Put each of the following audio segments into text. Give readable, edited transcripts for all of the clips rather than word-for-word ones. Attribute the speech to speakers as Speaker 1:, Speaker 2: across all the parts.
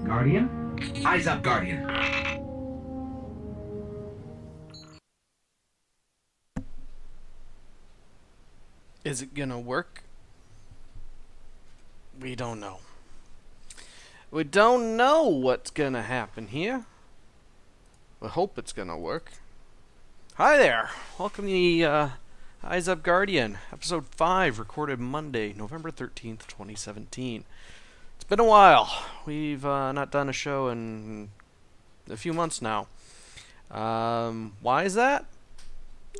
Speaker 1: Guardian? Eyes up, Guardian.
Speaker 2: Is it gonna work? We don't know. We don't know what's gonna happen here. We hope it's gonna work. Hi there! Welcome to the Eyes Up Guardian, episode 5, recorded Monday, November 13th, 2017. It's been a while. We've not done a show in a few months now. Why is that?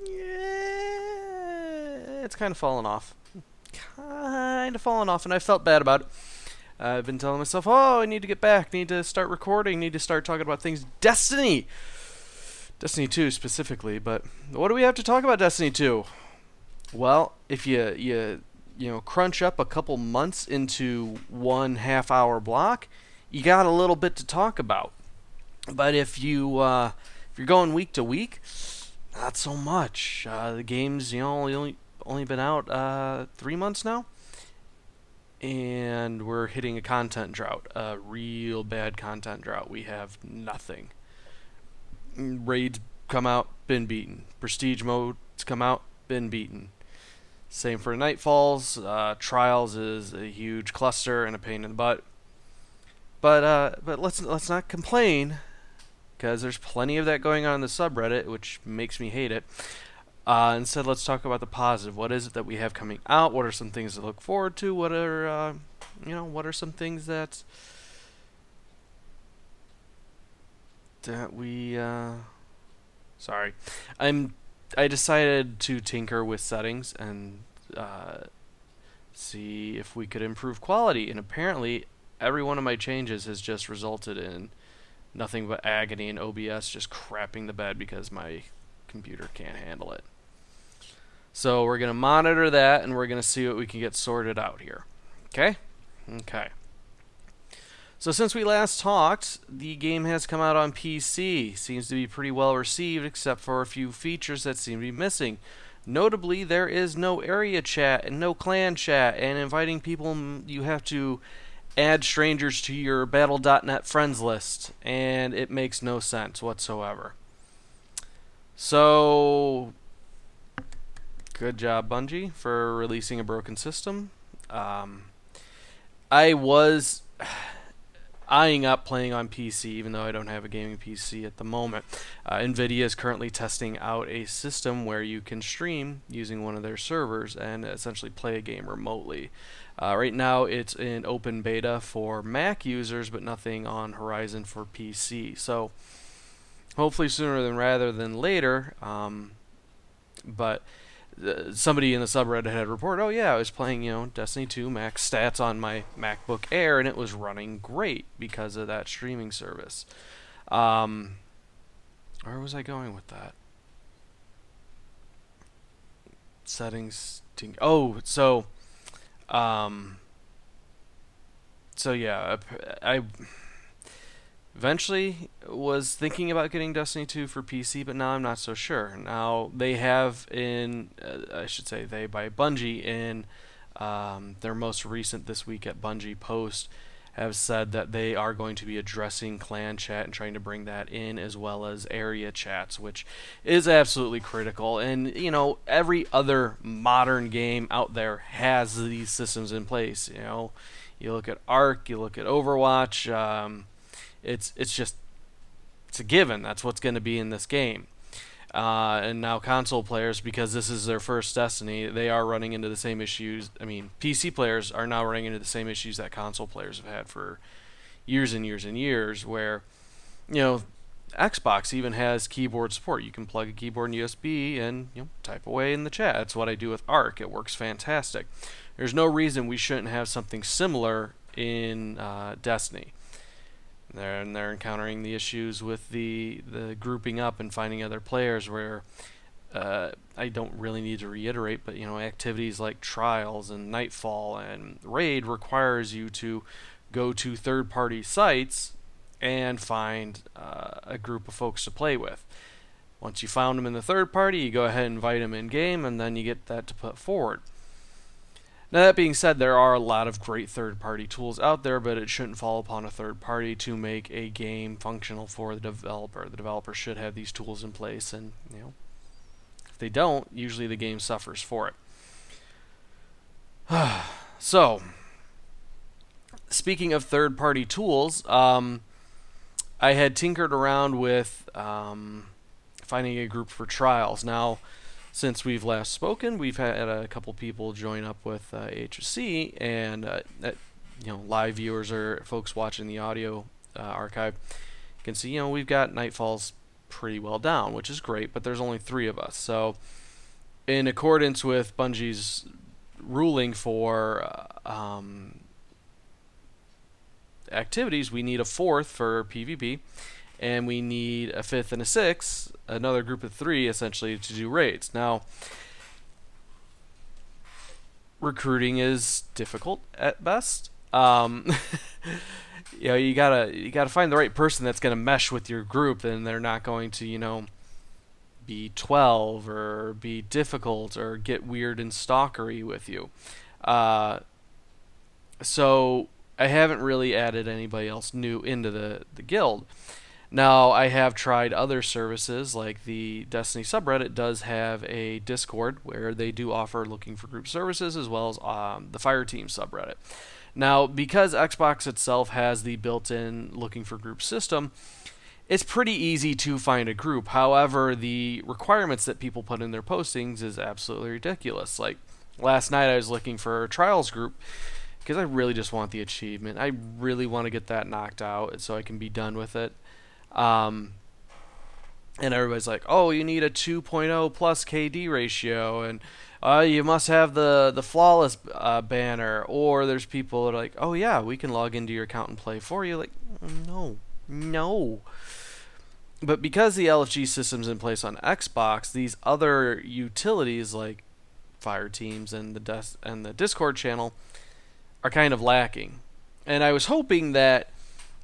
Speaker 2: Yeah, it's kind of fallen off. And I felt bad about it. I've been telling myself, oh, I need to get back, need to start recording, need to start talking about things. Destiny 2 specifically, but what do we have to talk about Destiny 2? Well, if you crunch up a couple months into 1.5 hour block, you got a little bit to talk about. But if you're going week to week, not so much. The game's only been out 3 months now, and we're hitting a content drought, a real bad content drought. We have nothing. Raids come out, been beaten. Prestige modes come out, been beaten. Same for Nightfalls. Trials is a huge cluster and a pain in the butt. But let's not complain, because there's plenty of that going on in the subreddit, which makes me hate it. Instead, let's talk about the positive. What is it that we have coming out? What are some things to look forward to? What are some things that we sorry. I decided to tinker with settings and see if we could improve quality, and apparently every one of my changes has just resulted in nothing but agony and OBS just crapping the bed because my computer can't handle it. So we're going to monitor that, and we're going to see what we can get sorted out here. Okay? Okay. So since we last talked, the game has come out on PC. Seems to be pretty well received, except for a few features that seem to be missing. Notably, there is no area chat and no clan chat, and inviting people, you have to add strangers to your Battle.net friends list, and it makes no sense whatsoever. So, good job, Bungie, for releasing a broken system. I was eyeing up playing on PC, even though I don't have a gaming PC at the moment. NVIDIA is currently testing out a system where you can stream using one of their servers and essentially play a game remotely. Right now it's in open beta for Mac users, but nothing on horizon for PC. So hopefully sooner rather than later. But somebody in the subreddit had reported, oh yeah, I was playing Destiny 2 max stats on my MacBook Air, and it was running great because of that streaming service. Where was I going with that? Settings. So yeah, I eventually was thinking about getting Destiny 2 for PC, but now I'm not so sure. Now they have by Bungie in their most recent This Week at Bungie post have said that they are going to be addressing clan chat and trying to bring that in, as well as area chats, which is absolutely critical. And every other modern game out there has these systems in place. You look at Ark, you look at Overwatch. It's a given. That's what's going to be in this game. And now console players, because this is their first Destiny, they are running into the same issues. I mean, PC players are now running into the same issues that console players have had for years and years and years, where, Xbox even has keyboard support. You can plug a keyboard in USB and type away in the chat. That's what I do with Ark. It works fantastic. There's no reason we shouldn't have something similar in Destiny. They're encountering the issues with the grouping up and finding other players, where I don't really need to reiterate, but activities like Trials and Nightfall and Raid requires you to go to third-party sites and find a group of folks to play with. Once you found them in the third party, you go ahead and invite them in game, and then you get that to put forward. Now, that being said, there are a lot of great third-party tools out there, but it shouldn't fall upon a third party to make a game functional for the developer. The developer should have these tools in place, and if they don't, usually the game suffers for it. So, speaking of third-party tools, I had tinkered around with finding a group for trials. Now, since we've last spoken, we've had a couple people join up with HSC, and live viewers or folks watching the audio archive can see, we've got Nightfall's pretty well down, which is great, but there's only 3 of us. So, in accordance with Bungie's ruling for activities, we need a 4th for PvP, and we need a 5th and a 6th, another group of 3 essentially, to do raids. Now, recruiting is difficult at best. You gotta find the right person that's gonna mesh with your group, and they're not going to be 12 or be difficult or get weird and stalkery with you. So I haven't really added anybody else new into the guild. Now, I have tried other services, like the Destiny subreddit does have a Discord where they do offer looking for group services, as well as the Fireteam subreddit. Now, because Xbox itself has the built-in looking for group system, it's pretty easy to find a group. However, the requirements that people put in their postings is absolutely ridiculous. Like, last night I was looking for a trials group because I really just want the achievement. I really want to get that knocked out so I can be done with it. And everybody's like, oh, you need a 2.0 plus KD ratio, and you must have the flawless banner. Or there's people that are like, oh yeah, we can log into your account and play for you. Like, no. But because the LFG system's in place on Xbox, these other utilities like Fireteams and the Discord channel are kind of lacking. And I was hoping that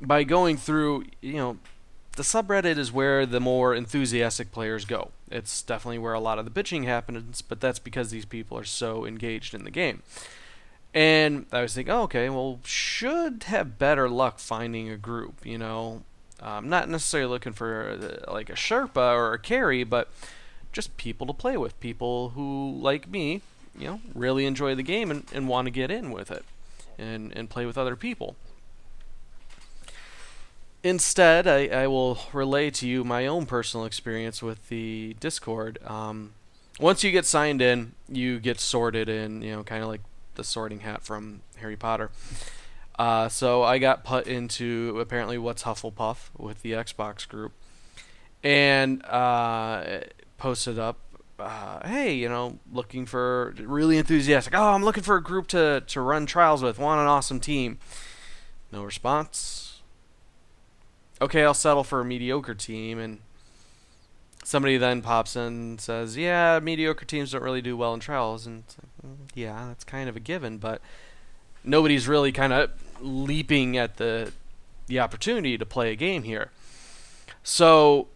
Speaker 2: by going through, the subreddit is where the more enthusiastic players go. It's definitely where a lot of the bitching happens, but that's because these people are so engaged in the game. And I was thinking, okay, well, should have better luck finding a group, not necessarily looking for like a Sherpa or a carry, but just people to play with, people who, like me, really enjoy the game and want to get in with it and play with other people. Instead, I will relay to you my own personal experience with the Discord. Once you get signed in, you get sorted in, kind of like the sorting hat from Harry Potter. So I got put into apparently What's Hufflepuff with the Xbox group, and posted up, hey, looking for really enthusiastic. Oh, I'm looking for a group to run trials with. Want an awesome team. No response. Okay, I'll settle for a mediocre team, and somebody then pops in and says, yeah, mediocre teams don't really do well in trials, and it's like, yeah, that's kind of a given, but nobody's really kind of leaping at the opportunity to play a game here. So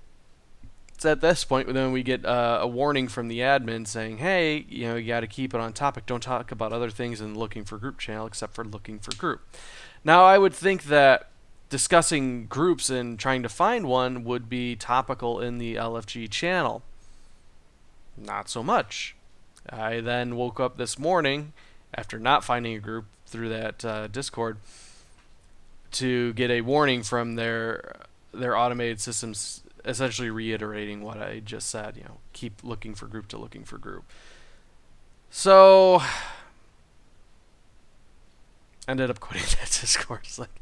Speaker 2: it's at this point when we get a warning from the admin saying, hey, you got to keep it on topic. Don't talk about other things in the looking for group channel except for looking for group. Now, I would think that discussing groups and trying to find one would be topical in the LFG channel. Not so much. I then woke up this morning after not finding a group through that Discord to get a warning from their automated systems essentially reiterating what I just said, keep looking for group to looking for group. So ended up quitting that Discord. It's like,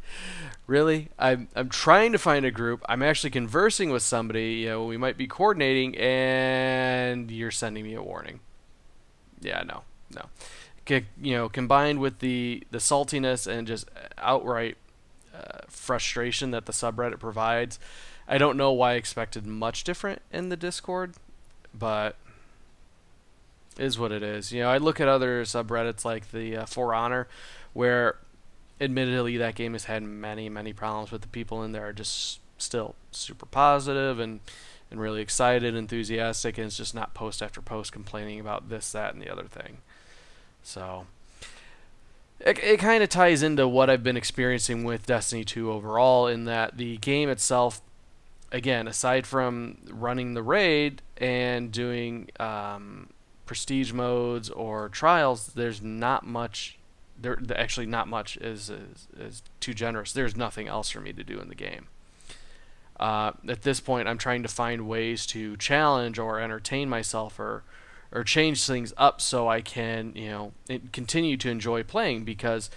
Speaker 2: really? I'm trying to find a group. I'm actually conversing with somebody. We might be coordinating, and you're sending me a warning. Yeah, no. Combined with the saltiness and just outright frustration that the subreddit provides, I don't know why I expected much different in the Discord, but it is what it is. I look at other subreddits like the For Honor, where admittedly that game has had many, many problems, but the people in there are just still super positive and really excited, enthusiastic, and it's just not post after post complaining about this, that, and the other thing. So it kind of ties into what I've been experiencing with Destiny 2 overall, in that the game itself, again, aside from running the raid and doing prestige modes or trials, there's not much. There actually not much is too generous. There's nothing else for me to do in the game. At this point, I'm trying to find ways to challenge or entertain myself, or change things up so I can, continue to enjoy playing, because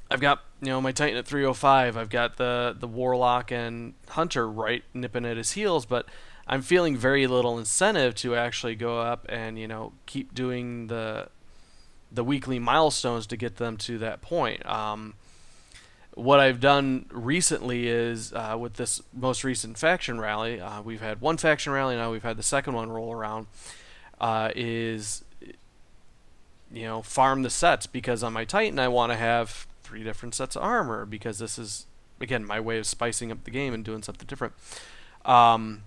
Speaker 2: I've got, my Titan at 305. I've got the Warlock and Hunter right nipping at his heels, but I'm feeling very little incentive to actually go up and, keep doing the weekly milestones to get them to that point. What I've done recently is, with this most recent faction rally, we've had one faction rally, now we've had the second one roll around, is, farm the sets, because on my Titan I want to have 3 different sets of armor, because this is, again, my way of spicing up the game and doing something different. So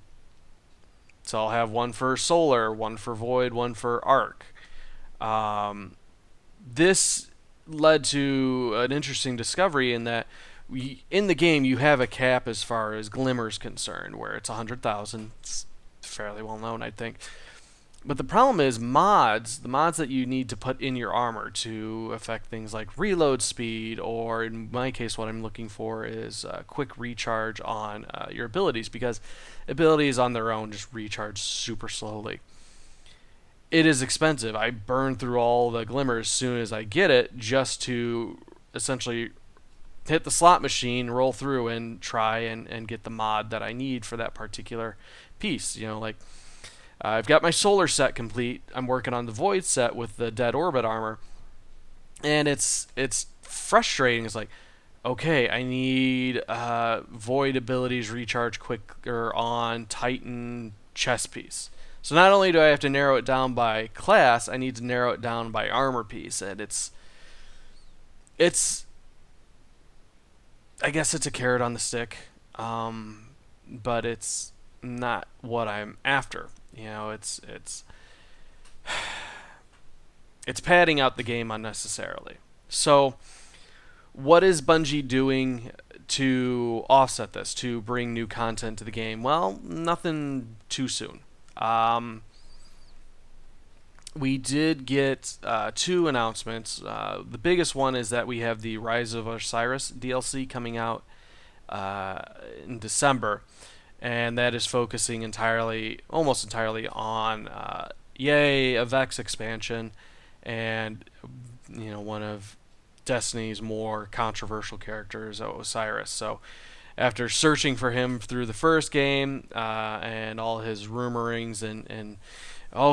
Speaker 2: I'll have one for Solar, one for Void, one for Arc. This led to an interesting discovery, in that in the game you have a cap as far as Glimmer's concerned, where it's 100,000. It's fairly well known, I think. But the problem is the mods that you need to put in your armor to affect things like reload speed, or in my case what I'm looking for is quick recharge on your abilities, because abilities on their own just recharge super slowly. It is expensive. I burn through all the Glimmers as soon as I get it, just to essentially hit the slot machine, roll through, and try and get the mod that I need for that particular piece. I've got my Solar set complete. I'm working on the Void set with the Dead Orbit armor, and it's frustrating. It's like, okay, I need Void abilities recharge quicker on Titan chest piece. So not only do I have to narrow it down by class, I need to narrow it down by armor piece, and it's I guess it's a carrot on the stick, but it's not what I'm after. It's padding out the game unnecessarily. So what is Bungie doing to offset this, to bring new content to the game? Well, nothing too soon. We did get 2 announcements. The biggest one is that we have the Rise of Osiris DLC coming out in December, and that is focusing almost entirely on a Vex expansion, and one of Destiny's more controversial characters, Osiris. So after searching for him through the first game, and all his rumorings and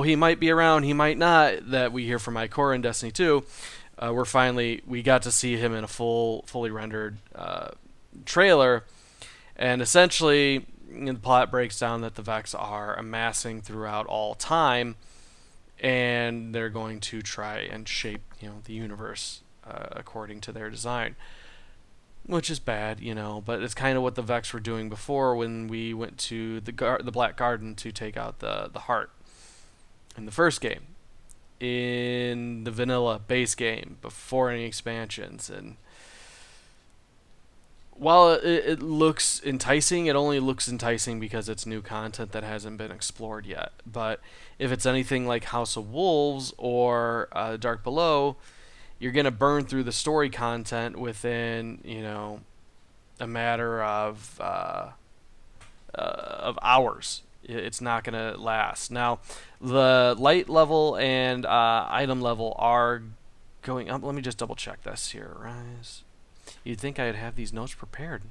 Speaker 2: he might be around, he might not, that we hear from Ikora in Destiny 2, we got to see him in a fully rendered trailer, and essentially the plot breaks down that the Vex are amassing throughout all time, and they're going to try and shape the universe according to their design. Which is bad, but it's kind of what the Vex were doing before, when we went to the Black Garden to take out the Heart in the first game, in the vanilla base game, before any expansions. And while it looks enticing, it only looks enticing because it's new content that hasn't been explored yet. But if it's anything like House of Wolves or Dark Below, you're going to burn through the story content within, a matter of hours. It's not going to last. Now, the light level and item level are going up. Let me just double check this here. Rise. You'd think I'd have these notes prepared.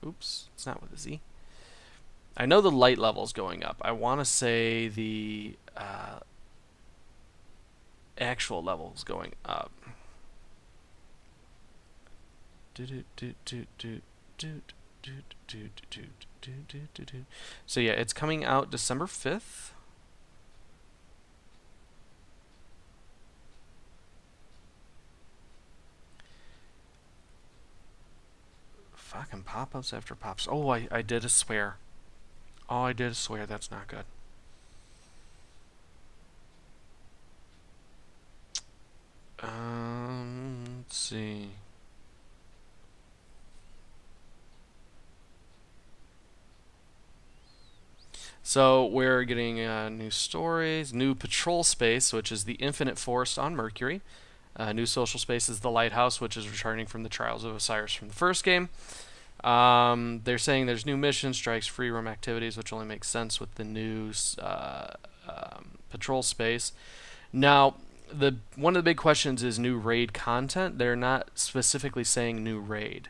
Speaker 2: Oops, it's not with a Z. I know the light level's going up. I want to say the actual level's going up. So yeah, it's coming out December 5th. Fucking pop-ups after pops. Oh, I did a swear. Oh, I did a swear. That's not good. Let's see. So we're getting new stories, new patrol space, which is the Infinite Forest on Mercury. New social space is the Lighthouse, which is returning from the Trials of Osiris from the first game. They're saying there's new missions, strikes, free roam activities, which only makes sense with the new patrol space. Now, one of the big questions is new raid content. They're not specifically saying new raid.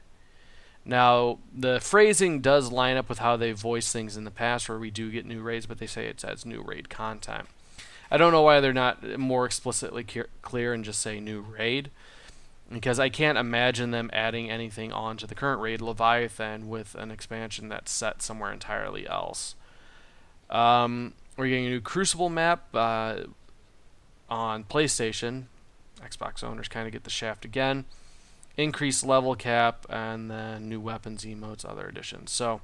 Speaker 2: Now, the phrasing does line up with how they voiced things in the past, where we do get new raids, but they say it as new raid content. I don't know why they're not more explicitly clear and just say new raid, because I can't imagine them adding anything onto the current raid, Leviathan, with an expansion that's set somewhere entirely else. We're getting a new Crucible map on PlayStation. Xbox owners kind of get the shaft again. Increased level cap, and then new weapons, emotes, other additions. So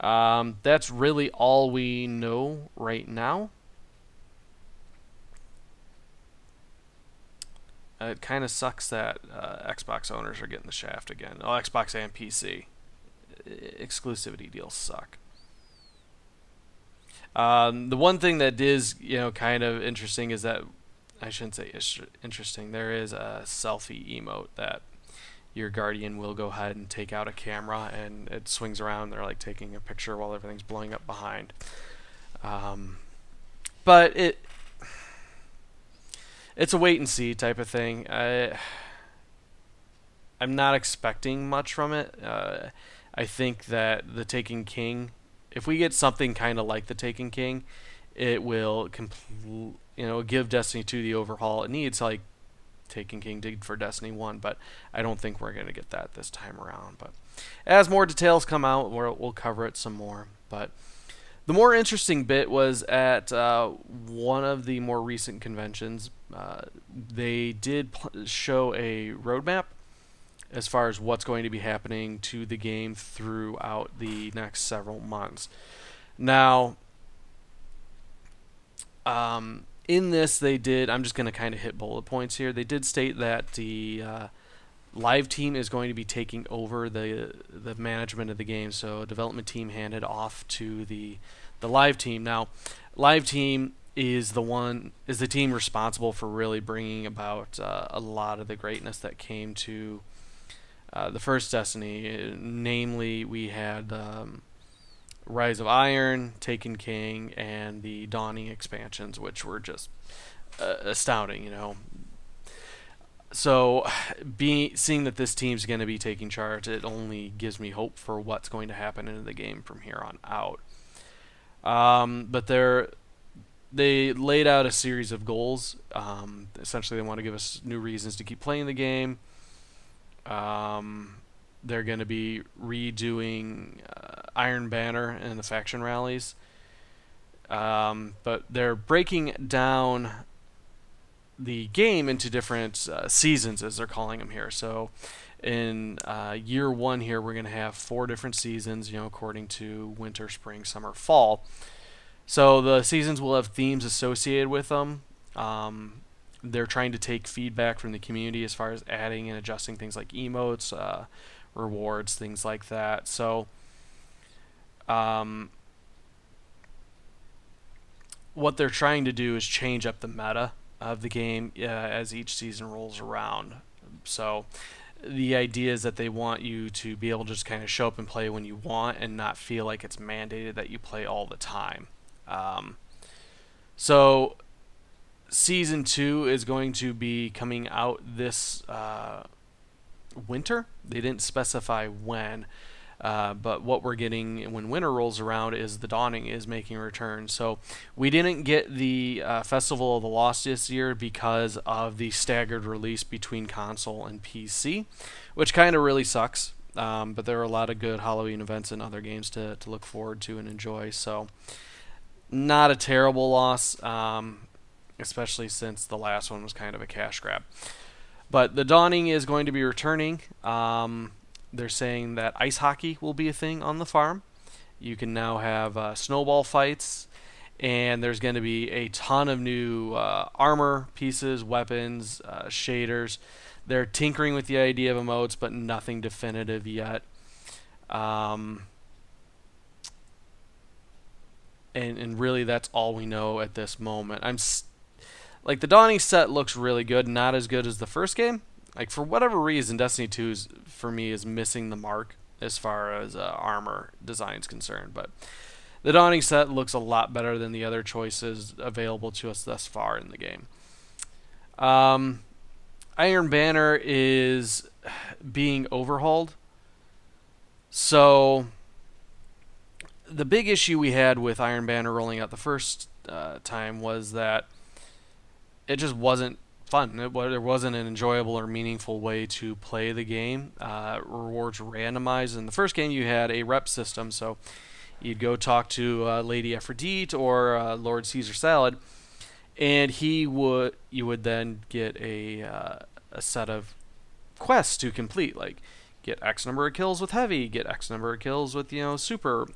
Speaker 2: that's really all we know right now. It kind of sucks that Xbox owners are getting the shaft again. Oh, Xbox and PC. Exclusivity deals suck. The one thing that is, kind of interesting is that, I shouldn't say interesting, there is a selfie emote that your Guardian will go ahead and take out a camera, and it swings around. They're like taking a picture while everything's blowing up behind. But it's a wait and see type of thing. I'm not expecting much from it. I think that the Taken King, if we get something kind of like the Taken King, it will give Destiny 2 the overhaul it needs, like Taken King did for Destiny 1, but I don't think we're going to get that this time around. But as more details come out, we'll cover it some more. But the more interesting bit was at one of the more recent conventions. They did show a roadmap as far as what's going to be happening to the game throughout the next several months. Now, in this, they did, I'm just going to kind of hit bullet points here. They did state that the live team is going to be taking over the management of the game. So, a development team handed off to the live team. Now, live team is the team responsible for really bringing about a lot of the greatness that came to the first Destiny. Namely, we had Rise of Iron, Taken King, and the Dawning expansions, which were just astounding, So, seeing that this team's going to be taking charge, it only gives me hope for what's going to happen in the game from here on out. But they laid out a series of goals. Essentially, they want to give us new reasons to keep playing the game. They're going to be redoing Iron Banner and the faction rallies. But they're breaking down the game into different seasons, as they're calling them here. So in year one here, we're going to have 4 different seasons, according to winter, spring, summer, fall. So the seasons will have themes associated with them. They're trying to take feedback from the community as far as adding and adjusting things like emotes, rewards, things like that. So what they're trying to do is change up the meta of the game as each season rolls around. So the idea is that they want you to be able to just kind of show up and play when you want and not feel like it's mandated that you play all the time. So Season 2 is going to be coming out this winter. They didn't specify when, but what we're getting when winter rolls around is the Dawning is making a return. So we didn't get the Festival of the Lost this year because of the staggered release between console and PC, which kind of really sucks. But there are a lot of good Halloween events and other games to look forward to and enjoy. So not a terrible loss, especially since the last one was kind of a cash grab. But the Dawning is going to be returning. They're saying that ice hockey will be a thing on the farm. You can now have snowball fights, and there's going to be a ton of new armor pieces, weapons, shaders. They're tinkering with the idea of emotes, but nothing definitive yet. And really, that's all we know at this moment. Like, the Dawning set looks really good, not as good as the first game. Like, for whatever reason, Destiny 2 for me is missing the mark as far as armor design is concerned. But the Dawning set looks a lot better than the other choices available to us thus far in the game. Iron Banner is being overhauled. So the big issue we had with Iron Banner rolling out the first time was that it just wasn't fun. There wasn't an enjoyable or meaningful way to play the game. Rewards were randomized. In the first game, you had a rep system, so you'd go talk to Lady Aphrodite or Lord Caesar Salad, and you would then get a set of quests to complete, like get X number of kills with heavy, get X number of kills with super.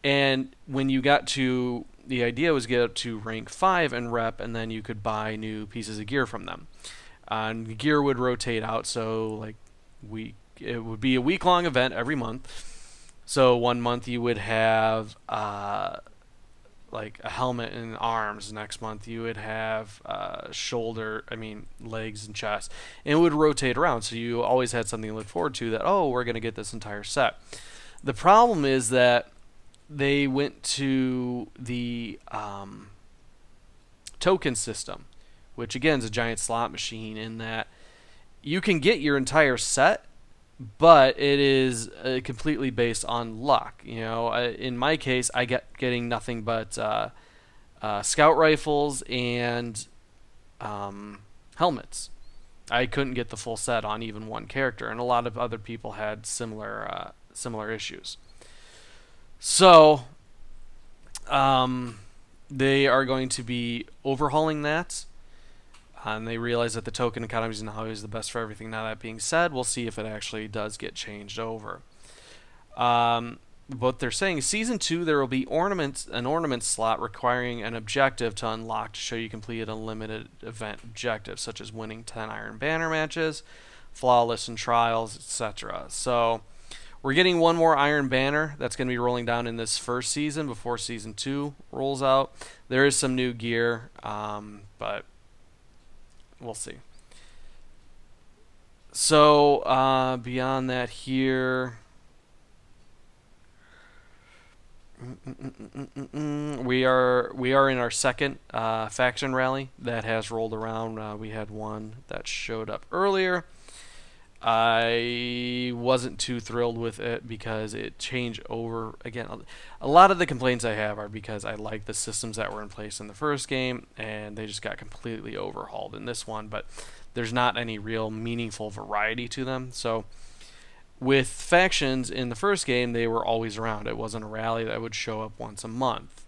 Speaker 2: And when you got to, the idea was get up to rank 5 and rep, and then you could buy new pieces of gear from them. And the gear would rotate out, so like it would be a week-long event every month. So one month you would have like a helmet and arms. Next month you would have legs and chest. And it would rotate around, so you always had something to look forward to that, oh, we're going to get this entire set. The problem is that they went to the token system, which again is a giant slot machine in that you can get your entire set, but it is completely based on luck. In my case, I getting nothing but scout rifles and helmets. I couldn't get the full set on even one character, and a lot of other people had similar issues. So, they are going to be overhauling that, and they realize that the token economy is not always the best for everything. Now, that being said, we'll see if it actually does get changed over. But they're saying Season 2, there will be an ornament slot requiring an objective to unlock to show you completed a limited event objective, such as winning 10 Iron Banner matches, flawless in trials, etc. So we're getting one more Iron Banner that's going to be rolling down in this first season before Season 2 rolls out. There is some new gear, but we'll see. So beyond that here, we are in our second faction rally that has rolled around. We had one that showed up earlier. I wasn't too thrilled with it because it changed over. Again, a lot of the complaints I have are because I like the systems that were in place in the first game, and they just got completely overhauled in this one, but there's not any real meaningful variety to them. So with factions in the first game, they were always around. It wasn't a rally that would show up once a month.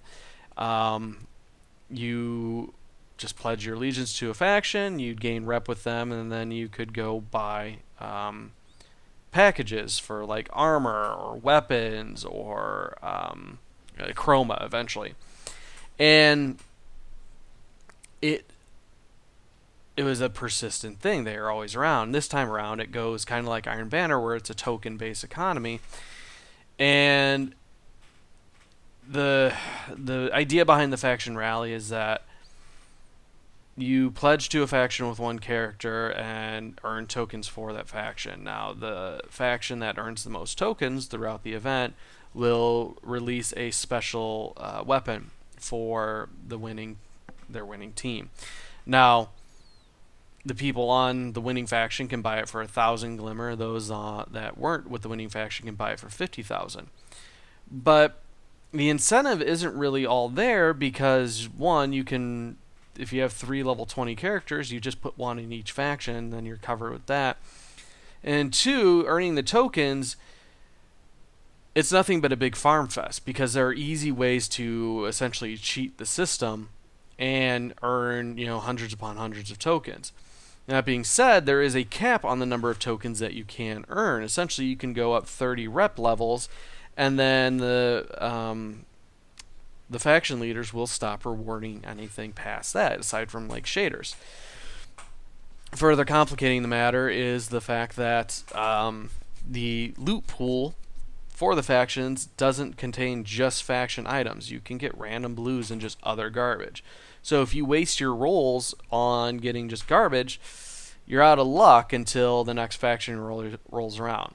Speaker 2: You just pledge your allegiance to a faction, you'd gain rep with them, and then you could go buy packages for like armor or weapons or chroma eventually. And it was a persistent thing. They are always around. This time around, it goes kind of like Iron Banner, where it's a token-based economy. And the idea behind the faction rally is that you pledge to a faction with one character and earn tokens for that faction. Now, the faction that earns the most tokens throughout the event will release a special weapon for their winning team. Now, the people on the winning faction can buy it for 1,000 glimmer. Those that weren't with the winning faction can buy it for 50,000. But the incentive isn't really all there because, one, you can, if you have 3 level 20 characters, you just put one in each faction, then you're covered with that. And 2, earning the tokens, it's nothing but a big farm fest because there are easy ways to essentially cheat the system and earn, hundreds upon hundreds of tokens. That being said, there is a cap on the number of tokens that you can earn. Essentially, you can go up 30 rep levels, and then the faction leaders will stop rewarding anything past that, aside from like shaders. Further complicating the matter is the fact that the loot pool for the factions doesn't contain just faction items. You can get random blues and just other garbage. So if you waste your rolls on getting just garbage, you're out of luck until the next faction rolls around.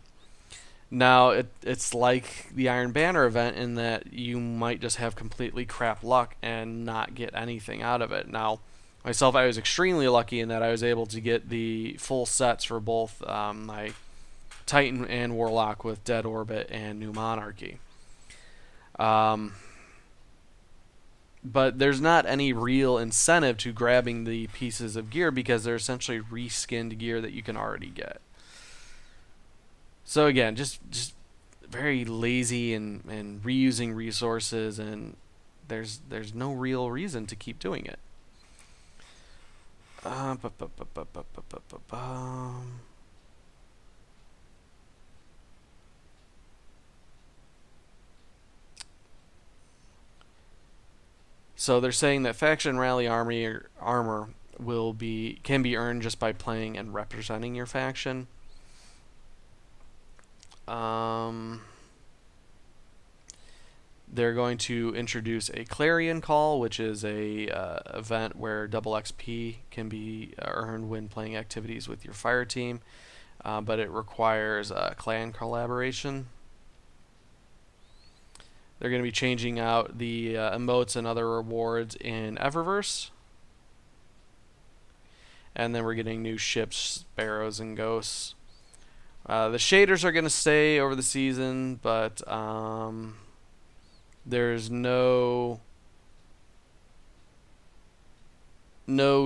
Speaker 2: Now, it's like the Iron Banner event in that you might just have completely crap luck and not get anything out of it. Now, myself, I was extremely lucky in that I was able to get the full sets for both my Titan and Warlock with Dead Orbit and New Monarchy. But there's not any real incentive to grabbing the pieces of gear because they're essentially reskinned gear that you can already get. So again, just very lazy and reusing resources, and there's no real reason to keep doing it. So they're saying that faction rally armor can be earned just by playing and representing your faction. They're going to introduce a Clarion Call, which is a event where double XP can be earned when playing activities with your fire team, but it requires clan collaboration. They're going to be changing out the emotes and other rewards in Eververse. And then we're getting new ships, sparrows, and ghosts. The shaders are going to stay over the season, but there's no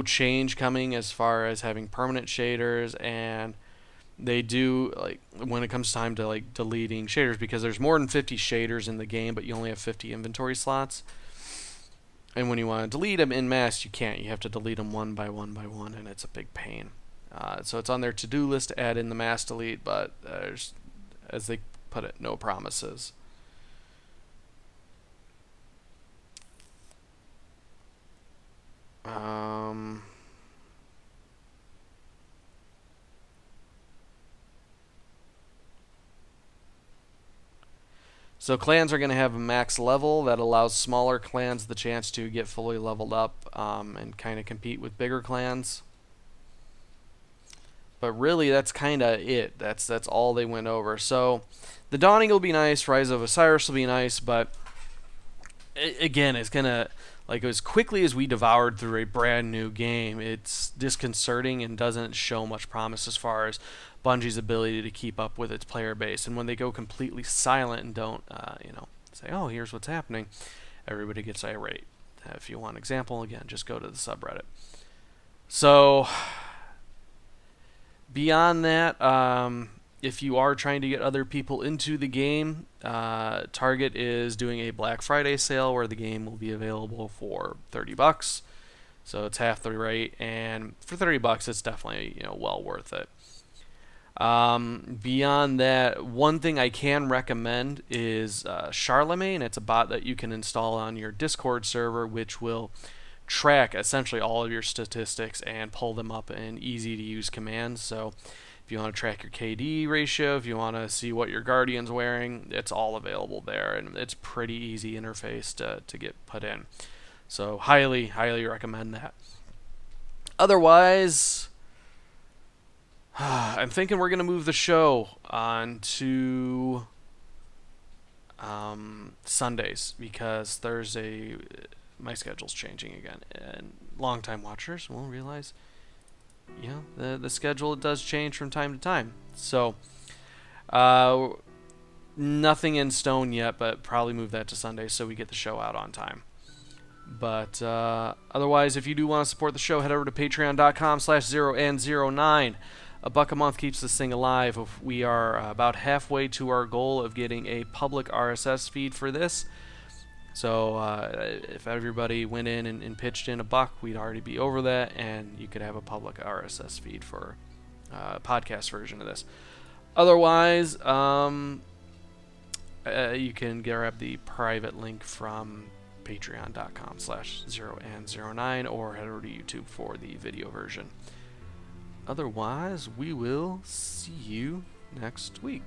Speaker 2: change coming as far as having permanent shaders, and they do, like, when it comes time to like deleting shaders, because there's more than 50 shaders in the game, but you only have 50 inventory slots. And when you want to delete them en masse, you can't. You have to delete them one by one by one, and it's a big pain. So it's on their to-do list to add in the mass delete, but there's, as they put it, no promises. So clans are going to have a max level that allows smaller clans the chance to get fully leveled up and kind of compete with bigger clans. But really, that's kind of it. That's all they went over. So the Dawning will be nice. Rise of Osiris will be nice. But again, it's going to, like, as quickly as we devoured through a brand new game, it's disconcerting and doesn't show much promise as far as Bungie's ability to keep up with its player base. And when they go completely silent and don't, say, oh, here's what's happening, everybody gets irate. If you want an example, again, just go to the subreddit. So beyond that, if you are trying to get other people into the game, Target is doing a Black Friday sale where the game will be available for $30. So it's half the rate, and for $30, it's definitely well worth it. Beyond that, one thing I can recommend is Charlemagne. It's a bot that you can install on your Discord server, which will track essentially all of your statistics and pull them up in easy-to-use commands. So if you want to track your KD ratio, if you want to see what your Guardian's wearing, it's all available there, and it's pretty easy interface to get put in. So highly, highly recommend that. Otherwise, I'm thinking we're going to move the show on to Sundays, because Thursday my schedule's changing again, and long-time watchers will realize the schedule does change from time to time. So nothing in stone yet, but probably move that to Sunday so we get the show out on time. But otherwise, if you do want to support the show, head over to patreon.com/0and09. $1 a month keeps this thing alive. We are about halfway to our goal of getting a public RSS feed for this. So if everybody went in and pitched in $1, we'd already be over that, and you could have a public RSS feed for a podcast version of this. Otherwise, you can grab the private link from patreon.com/0and09, or head over to YouTube for the video version. Otherwise, we will see you next week.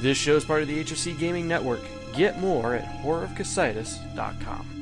Speaker 2: This show is part of the HFC Gaming Network. Get more at horrorofcasitis.com.